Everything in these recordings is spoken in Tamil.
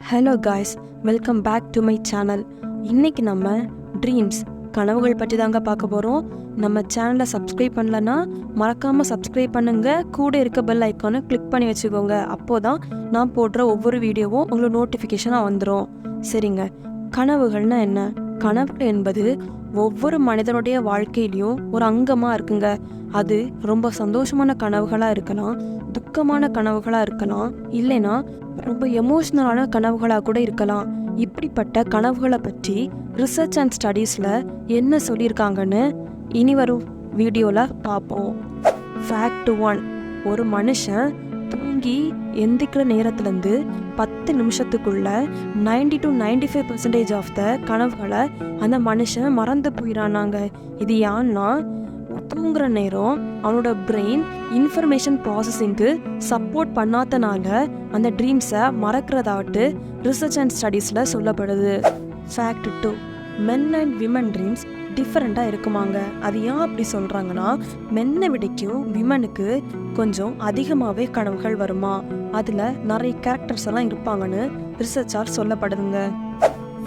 Hello guys, welcome back to my channel. இன்றைக்கி நம்ம ட்ரீம்ஸ் கனவுகள் பற்றி தாங்க பார்க்க போகிறோம். நம்ம சேனலை சப்ஸ்கிரைப் பண்ணலன்னா மறக்காமல் சப்ஸ்கிரைப் பண்ணுங்கள். கூட இருக்க பெல் ஐக்கானை கிளிக் பண்ணி வச்சுக்கோங்க. அப்போது தான் நான் போடுற ஒவ்வொரு வீடியோவும் உங்களுக்கு நோட்டிஃபிகேஷனாக வந்துடும். சரிங்க, கனவுகள்னால் என்ன? கனவு என்பது ஒவ்வொரு மனிதனுடைய வாழ்க்கையிலையும் ஒரு அங்கமாக இருக்குங்க. அது ரொம்ப சந்தோஷமான கனவுகளாக இருக்கலாம், துக்கமான கனவுகளாக இருக்கலாம், இல்லைன்னா ரொம்ப எமோஷ்னலான கனவுகளாக கூட இருக்கலாம். இப்படிப்பட்ட கனவுகளை பற்றி ரிசர்ச் அண்ட் ஸ்டடீஸில் என்ன சொல்லியிருக்காங்கன்னு இனி வரும் வீடியோவில் பார்ப்போம். ஃபேக்ட் 1. ஒரு மனுஷன் தூங்கி எந்திக்கிற நேரத்துலேருந்து 10 நிமிஷத்துக்குள்ள 90 to 95% ஆஃப் த கனவுகளை அந்த மனுஷன் மறந்து போயிடானாங்க. இது ஏன்னா தூங்குற நேரம் அவனோட பிரெயின் இன்ஃபர்மேஷன் ப்ராசஸிங்க்கு சப்போர்ட் பண்ணாதனால அந்த ட்ரீம்ஸை மறக்கிறதாட்டு ரிசர்ச் அண்ட் ஸ்டடீஸில் சொல்லப்படுது. Fact 2. Men and women dreams டிஃப்ரெண்ட்டாக இருக்குமாங்க. அது ஏன் அப்படி சொல்கிறாங்கன்னா, மென்னை விடைக்கும் விமனுக்கு கொஞ்சம் அதிகமாகவே கனவுகள் வருமா, அதில் நிறைய கேரக்டர்ஸ் எல்லாம் இருப்பாங்கன்னு ரிசர்ச்சால் சொல்லப்படுதுங்க.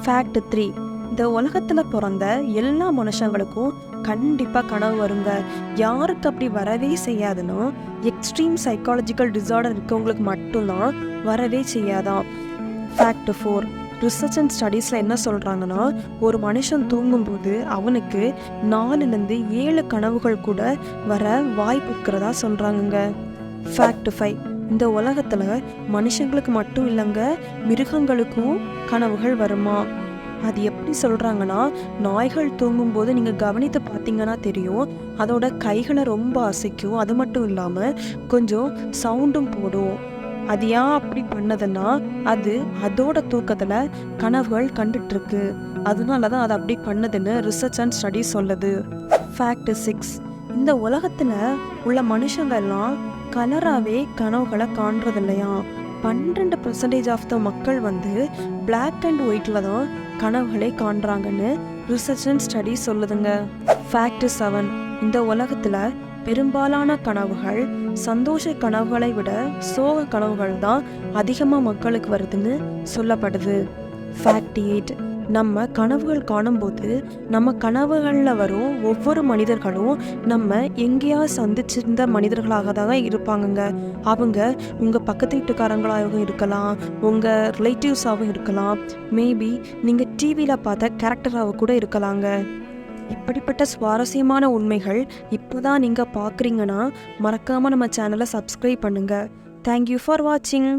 ஃபேக்ட் 3. இந்த உலகத்தில் பிறந்த எல்லா மனுஷங்களுக்கும் கண்டிப்பாக கனவு வருங்க. யாருக்கு அப்படி வரவே செய்யாதுன்னா எக்ஸ்ட்ரீம் சைக்காலஜிக்கல் டிஸார்டர் இருக்கவங்களுக்கு மட்டும்தான் வரவே செய்யாதான். ஃபேக்ட் 4. ரிசர்ச் அண்ட் ஸ்டடீஸில் என்ன சொல்கிறாங்கன்னா, ஒரு மனுஷன் தூங்கும்போது அவனுக்கு 4-7 கனவுகள் கூட வர வாய்ப்பு இருக்கிறதா சொல்கிறாங்கங்க. ஃபேக்ட் 5. இந்த உலகத்தில் மனுஷங்களுக்கு மட்டும் இல்லைங்க, மிருகங்களுக்கும் கனவுகள் வருமா. அது எப்படி சொல்கிறாங்கன்னா, நாய்கள் தூங்கும்போது நீங்கள் கவனித்து பார்த்தீங்கன்னா தெரியும், அதோட கைகளை ரொம்ப அசைக்கும். அது மட்டும் இல்லாமல் கொஞ்சம் சவுண்டும் போடும். அது ஏன் அப்படி பண்ணதுன்னா, அது அதோட தூக்கத்தில் கனவுகள் கண்டுட்ருக்கு, அதனால தான் அது அப்படி பண்ணதுன்னு ரிசர்ச் அண்ட் ஸ்டடீஸ் சொல்லுது. ஃபேக்ட் 6. இந்த உலகத்தில் உள்ள மனுஷங்கள்லாம் கலராகவே கனவுகளை காண்றது இல்லையா. 12% ஆஃப் த மக்கள் பிளாக் அண்ட் ஒயிட்டில் தான் கனவுகளை காண்றாங்கன்னு ரிசர்ச் அண்ட் ஸ்டடீஸ் சொல்லுதுங்க. ஃபேக்ட் 7. இந்த உலகத்தில் பெரும்பாலான கனவுகள் சந்தோஷ கனவுகளை விட சோக கனவுகள் தான் அதிகமாக மக்களுக்கு வருதுன்னு சொல்லப்படுது. ஃபேக்ட் 8. நம்ம கனவுகள் காணும்போது நம்ம கனவுகளில் வரும் ஒவ்வொரு மனிதர்களும் நம்ம எங்கேயாவது சந்திச்சிருந்த மனிதர்களாக தான் இருப்பாங்கங்க. அவங்க உங்கள் பக்கத்து வீட்டுக்காரங்களாகவும் இருக்கலாம், உங்கள் ரிலேட்டிவ்ஸாகவும் இருக்கலாம், மேபி நீங்கள் டிவியில் பார்த்த கேரக்டராக கூட இருக்கலாங்க. இப்படிப்பட்ட சுவாரஸ்யமான உண்மைகள் இப்போ தான் நீங்கள் பார்க்குறீங்கன்னா மறக்காமல் நம்ம சேனலை சப்ஸ்கிரைப் பண்ணுங்கள். தேங்க்யூ ஃபார் வாட்சிங்.